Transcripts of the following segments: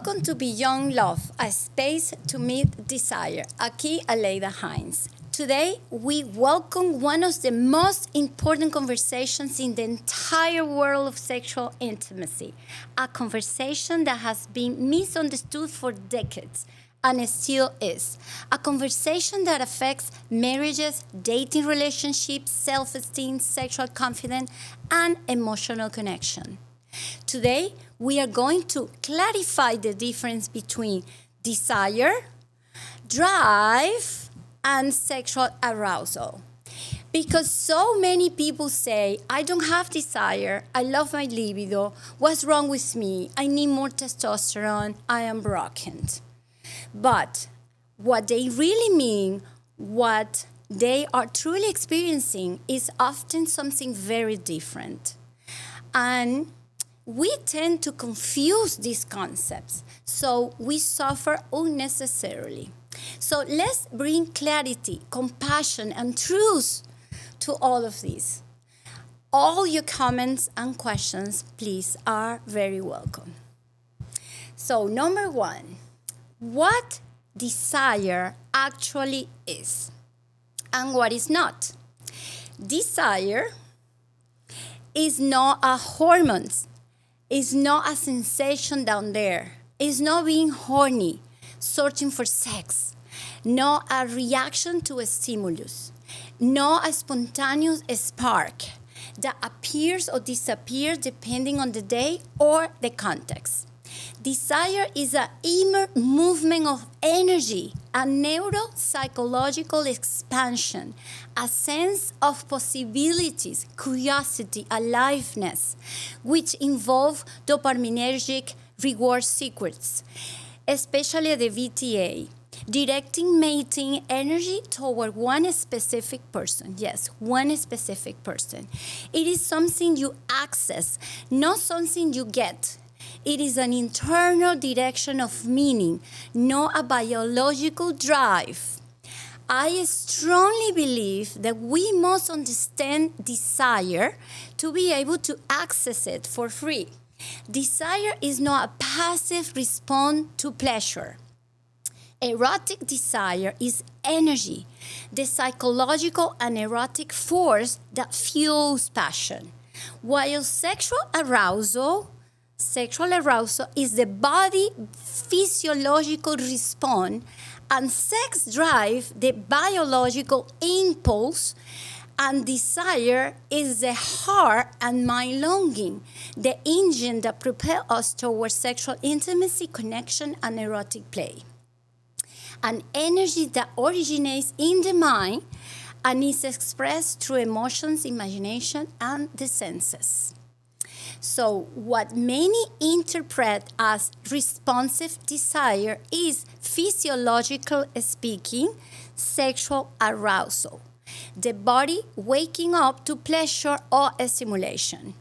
Welcome to Beyond Love, a space to meet desire. Aquí Aleida Heinz. Today, we welcome one of the most important conversations in the entire world of sexual intimacy. A conversation that has been misunderstood for decades and still is. A conversation that affects marriages, dating relationships, self-esteem, sexual confidence, and emotional connection. Today, we are going to clarify the difference between desire, drive, and sexual arousal. Because so many people say, I don't have desire, I love my libido, what's wrong with me? I need more testosterone, I am broken. But what they really mean, what they are truly experiencing, is often something very different. And we tend to confuse these concepts, so we suffer unnecessarily. So let's bring clarity, compassion, and truth to all of this. All your comments and questions, please, are very welcome. So, number one, what desire actually is and what is not. Desire is not a hormone. It's not a sensation down there. It's not being horny, searching for sex. Not a reaction to a stimulus. Not a spontaneous spark that appears or disappears depending on the day or the context. Desire is an inner movement of energy, a neuropsychological expansion, a sense of possibilities, curiosity, aliveness, which involve dopaminergic reward circuits, especially the VTA, directing mating energy toward one specific person. Yes, one specific person. It is something you access, not something you get. It is an internal direction of meaning, not a biological drive. I strongly believe that we must understand desire to be able to access it for free. Desire is not a passive response to pleasure. Erotic desire is energy, the psychological and erotic force that fuels passion, while Sexual arousal is the body physiological response, and sex drive the biological impulse, and desire is the heart and mind longing, the engine that propels us towards sexual intimacy, connection, and erotic play. An energy that originates in the mind and is expressed through emotions, imagination, and the senses. So what many interpret as responsive desire is, physiological speaking, sexual arousal. The body waking up to pleasure or stimulation.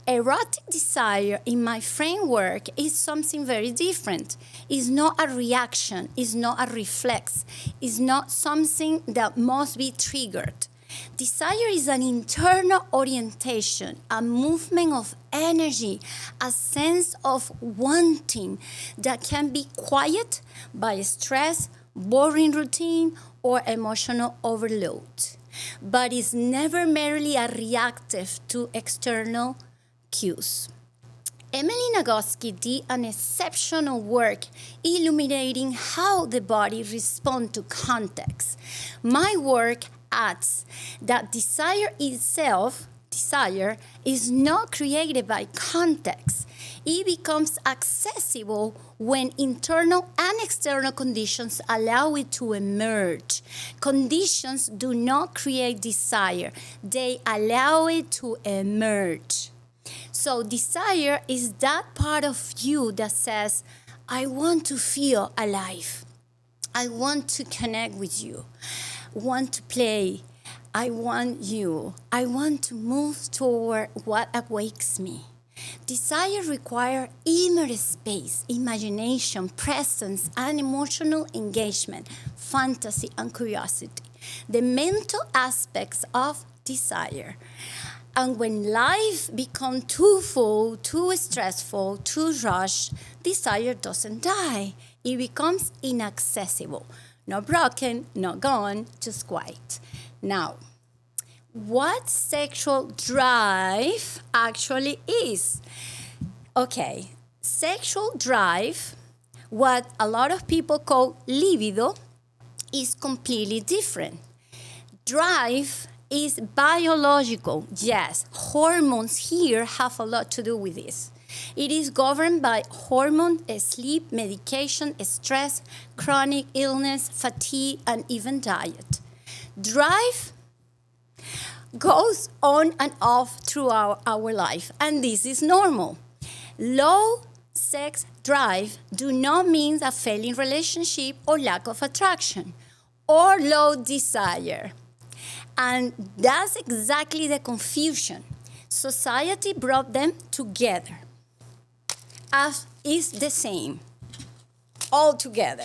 Erotic desire, in my framework, is something very different. It's not a reaction, it's not a reflex, it's not something that must be triggered. Desire is an internal orientation, a movement of energy, a sense of wanting that can be quiet by stress, boring routine, or emotional overload, but is never merely a reactive to external cues. Emily Nagoski did an exceptional work illuminating how the body responds to context. My work adds that desire is not created by context. It becomes accessible when internal and external conditions allow it to emerge. Conditions do not create desire. They allow it to emerge. So desire is that part of you that says, I want to feel alive. I want to connect with you. Want to play. I want you. I want to move toward what awakes me. Desire requires inner space, imagination, presence, and emotional engagement, fantasy, and curiosity. The mental aspects of desire And when life becomes too full, too stressful, too rushed, desire doesn't die. It becomes inaccessible. Not broken, not gone, just quiet. Now, what sexual drive actually is? Okay, sexual drive, what a lot of people call libido, is completely different. Drive is biological. Yes, hormones here have a lot to do with this. It is governed by hormone, sleep, medication, stress, chronic illness, fatigue, and even diet. Drive goes on and off throughout our life, and this is normal. Low sex drive do not mean a failing relationship or lack of attraction or low desire. And that's exactly the confusion. Society brought them together as is the same, all together.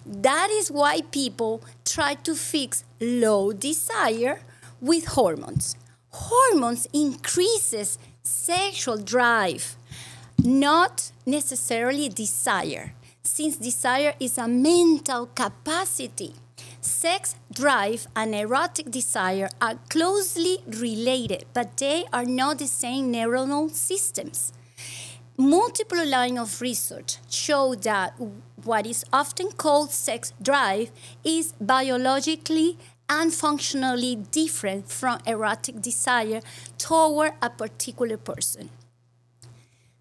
That is why people try to fix low desire with hormones. Hormones increases sexual drive, not necessarily desire, since desire is a mental capacity. Sex drive and erotic desire are closely related, but they are not the same neuronal systems. Multiple lines of research show that what is often called sex drive is biologically and functionally different from erotic desire toward a particular person.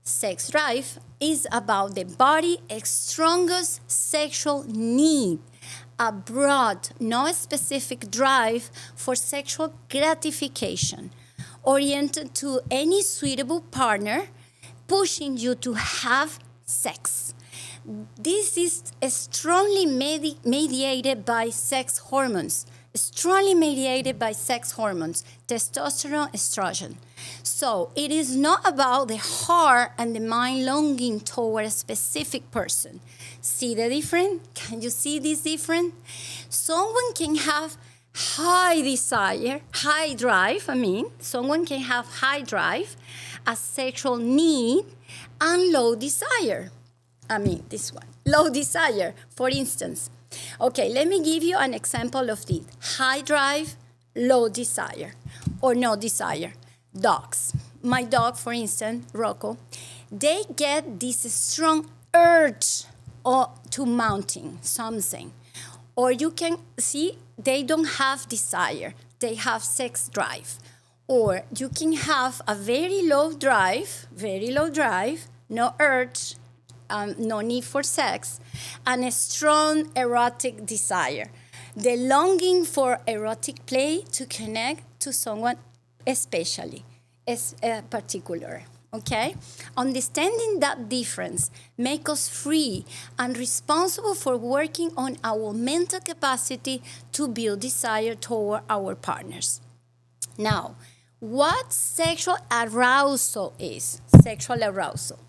Sex drive is about the body's strongest sexual need, a broad, not specific drive for sexual gratification, oriented to any suitable partner, pushing you to have sex. This is strongly mediated by sex hormones, testosterone, estrogen. So it is not about the heart and the mind longing toward a specific person. See the difference? Can you see this difference? Someone can have someone can have high drive, a sexual need, and low desire. This one, low desire, for instance. Okay, let me give you an example of this. High drive, low desire, or no desire. Dogs. My dog, for instance, Rocco, they get this strong urge to mounting something. Or you can see they don't have desire, they have sex drive. Or you can have a very low drive, no urge, no need for sex, and a strong erotic desire. The longing for erotic play to connect to someone especially, particular. Okay? Understanding that difference makes us free and responsible for working on our mental capacity to build desire toward our partners. Now, what sexual arousal is? Sexual arousal.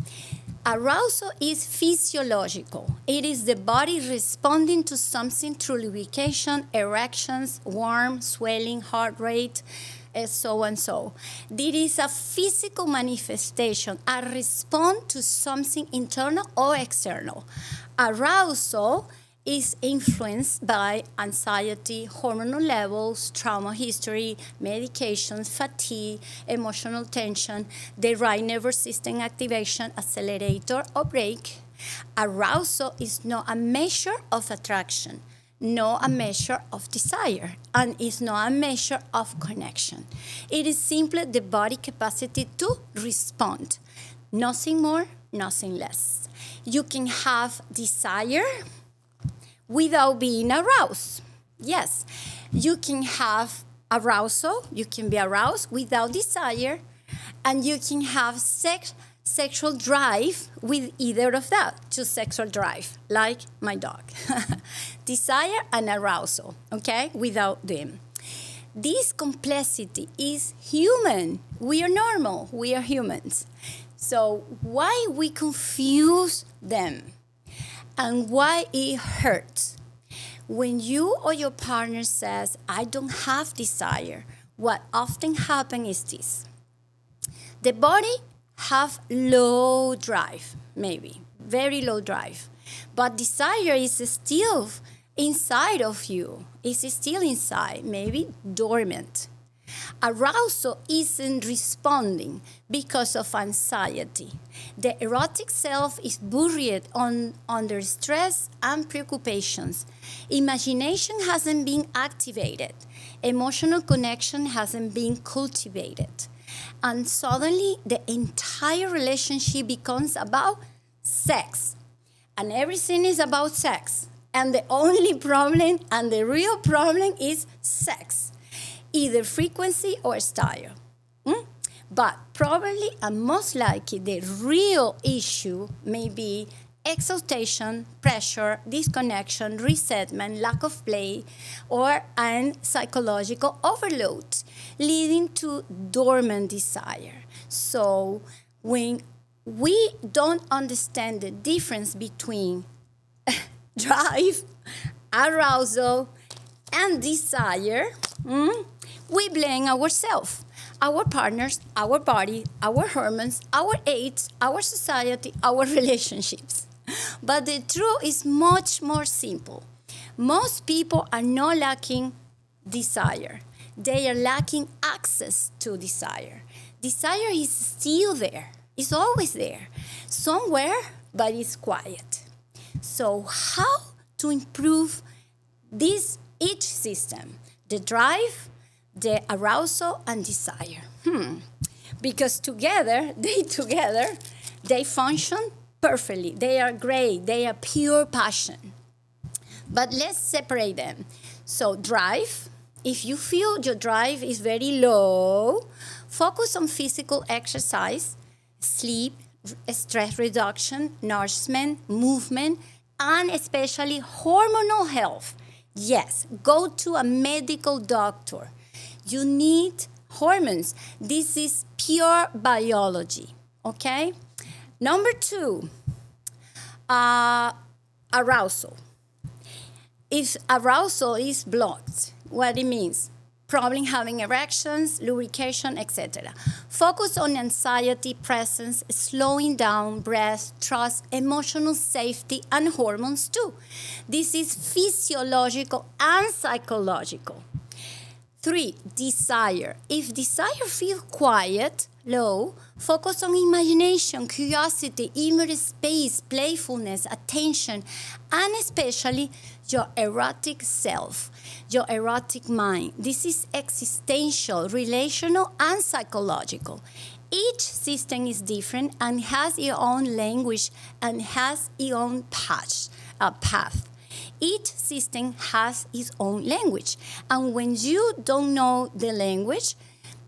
Arousal is physiological. It is the body responding to something through lubrication, erections, warmth, swelling, heart rate, and so and so. This is a physical manifestation, a response to something internal or external. Arousal is influenced by anxiety, hormonal levels, trauma history, medications, fatigue, emotional tension, the right nervous system activation, accelerator or brake. Arousal is not a measure of attraction, not a measure of desire, and is not a measure of connection. It is simply the body capacity to respond. Nothing more, nothing less. You can have desire without being aroused. Yes, you can have arousal, you can be aroused without desire, and you can have sexual drive with either of that, just sexual drive, like my dog. Desire and arousal, okay, without them. This complexity is human. We are normal, we are humans. So why we confuse them? And why it hurts. When you or your partner says, I don't have desire, what often happens is this. The body have low drive, maybe, very low drive. But desire is still inside of you. It's still inside, maybe dormant. Arousal isn't responding because of anxiety. The erotic self is buried under stress and preoccupations. Imagination hasn't been activated. Emotional connection hasn't been cultivated. And suddenly, the entire relationship becomes about sex. And everything is about sex. And the only problem, and the real problem, is sex. Either frequency or style. But probably and most likely the real issue may be exhaustion, pressure, disconnection, resentment, lack of play, and psychological overload, leading to dormant desire. So when we don't understand the difference between drive, arousal, and desire, we blame ourselves, our partners, our body, our hormones, our age, our society, our relationships. But the truth is much more simple. Most people are not lacking desire. They are lacking access to desire. Desire is still there. It's always there. Somewhere, but it's quiet. So how to improve each system? The drive, the arousal, and desire. Because together, they function perfectly. They are great. They are pure passion. But let's separate them. So drive, if you feel your drive is very low, focus on physical exercise, sleep, stress reduction, nourishment, movement, and especially hormonal health. Yes, go to a medical doctor. You need hormones. This is pure biology, okay? Number 2, arousal. If arousal is blocked, what it means? Problem having erections, lubrication, etc. Focus on anxiety, presence, slowing down, breath, trust, emotional safety, and hormones too. This is physiological and psychological. 3, desire. If desire feels quiet, low, focus on imagination, curiosity, inner space, playfulness, attention, and especially your erotic self, your erotic mind. This is existential, relational, and psychological. Each system is different and has its own language and has its own path. Each system has its own language. And when you don't know the language,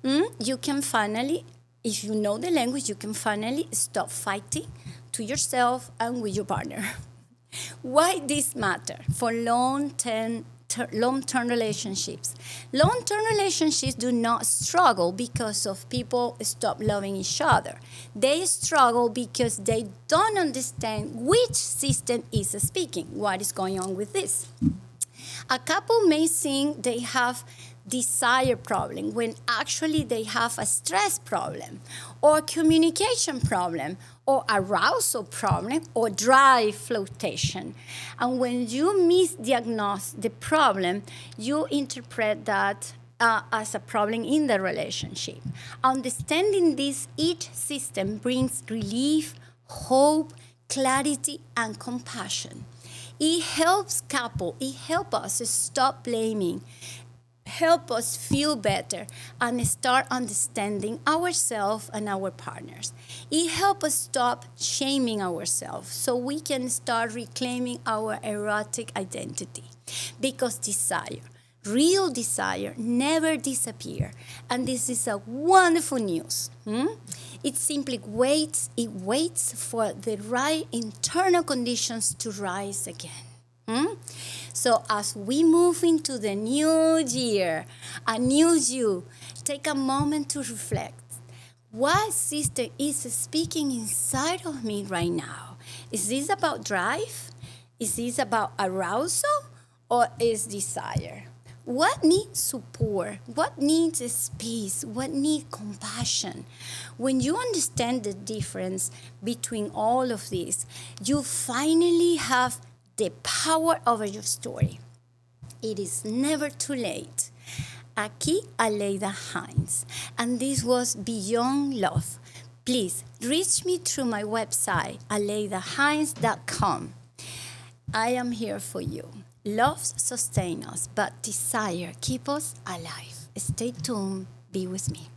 you can finally, if you know the language, you can finally stop fighting to yourself and with your partner. Why this matter for long-term relationships? Long-term relationships do not struggle because of people stop loving each other. They struggle because they don't understand which system is speaking. What is going on with this? A couple may think they have desire problem when actually they have a stress problem or communication problem or arousal problem or drive fluctuation. And when you misdiagnose the problem, you interpret that as a problem in the relationship. Understanding this, each system brings relief, hope, clarity, and compassion. It helps us stop blaming, help us feel better and start understanding ourselves and our partners. It helps us stop shaming ourselves so we can start reclaiming our erotic identity. Because desire, real desire, never disappears. And this is a wonderful news. It simply waits. It waits for the right internal conditions to rise again. So as we move into the new year, a new you, take a moment to reflect. What system is speaking inside of me right now? Is this about drive? Is this about arousal? Or is desire? what needs support, what needs space, what needs compassion. When you understand the difference between all of these, you finally have the power over your story. It is never too late. Aquí, Aleida Heinz, and this was Beyond Love. Please reach me through my website, aleidaheinz.com. I am here for you. Love sustains us, but desire keeps us alive. Stay tuned. Be with me.